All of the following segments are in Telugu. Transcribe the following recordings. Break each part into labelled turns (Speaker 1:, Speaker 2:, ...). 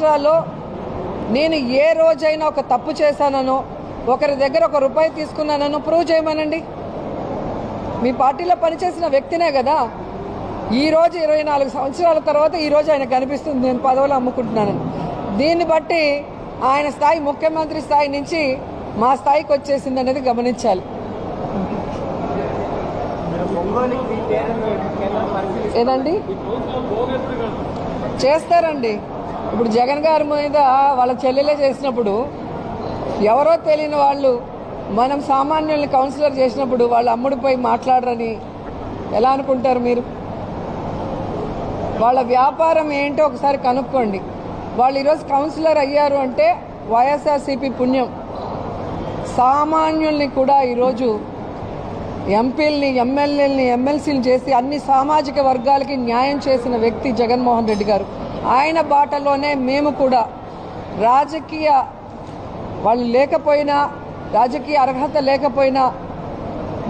Speaker 1: సంవత్సరాల్లో నేను ఏ రోజైనా ఒక తప్పు చేశానో, ఒకరి దగ్గర ₹1 తీసుకున్నానో ప్రూవ్ చేయమనండి. మీ పార్టీలో పనిచేసిన వ్యక్తినే కదా. ఈరోజు 24 సంవత్సరాల తర్వాత ఈరోజు ఆయన కనిపిస్తుంది నేను పదవులు అమ్ముకుంటున్నానని. దీన్ని బట్టి ఆయన స్థాయి ముఖ్యమంత్రి స్థాయి నుంచి మా స్థాయికి వచ్చేసింది అనేది గమనించాలి. ఏదండి చేస్తారండి. ఇప్పుడు జగన్ గారి మీద వాళ్ళ చెల్లెలే చేసినప్పుడు ఎవరో తెలియని వాళ్ళు మనం సామాన్యుల్ని కౌన్సిలర్ చేసినప్పుడు వాళ్ళు అమ్ముడిపోయి మాట్లాడరని ఎలా అనుకుంటారు మీరు? వాళ్ళ వ్యాపారం ఏంటో ఒకసారి కనుక్కోండి. వాళ్ళు ఈరోజు కౌన్సిలర్ అయ్యారు అంటే వైఎస్ఆర్సీపీ పుణ్యం. సామాన్యుల్ని కూడా ఈరోజు ఎంపీలని, ఎమ్మెల్యేలని, ఎమ్మెల్సీలు చేసి అన్ని సామాజిక వర్గాలకి న్యాయం చేసిన వ్యక్తి జగన్మోహన్ రెడ్డి గారు. ఆయన బాటలోనే మేము కూడా రాజకీయ వాళ్ళు లేకపోయినా, రాజకీయ అర్హత లేకపోయినా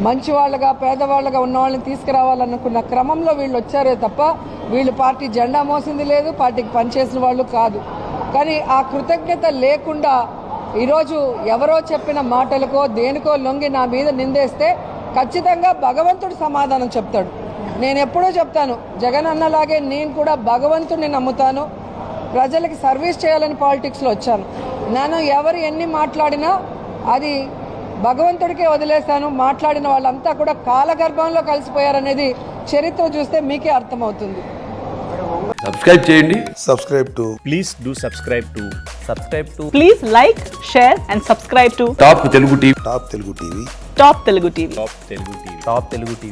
Speaker 1: మంచివాళ్ళగా, పేదవాళ్ళగా ఉన్న వాళ్ళని తీసుకురావాలనుకున్న క్రమంలో వీళ్ళు వచ్చారే తప్ప వీళ్ళు పార్టీ జెండా మోసింది లేదు, పార్టీకి పనిచేసిన వాళ్ళు కాదు. కానీ ఆ కృతజ్ఞత లేకుండా ఈరోజు ఎవరో చెప్పిన మాటలకో దేనికో లొంగి నా మీద నిందేస్తే ఖచ్చితంగా భగవంతుడు సమాధానం చెప్తాడు. నేను ఎప్పుడూ చెప్తాను, జగన్ అన్నలాగే నేను కూడా భగవంతుడిని నమ్ముతాను. ప్రజలకి సర్వీస్ చేయాలని పాలిటిక్స్లో వచ్చాను. నేను ఎవరు ఎన్ని మాట్లాడినా అది భగవంతుడికే వదిలేశాను. మాట్లాడిన వాళ్ళంతా కూడా కాలగర్భంలో కలిసిపోయారనేది చరిత్ర చూస్తే మీకే అర్థమవుతుంది.
Speaker 2: సబ్స్క్రైబ్ చేయండి.
Speaker 3: Please do subscribe to.
Speaker 4: Please like, share and subscribe to
Speaker 2: top Telugu TV.
Speaker 4: Top Telugu TV.
Speaker 3: Top Telugu TV.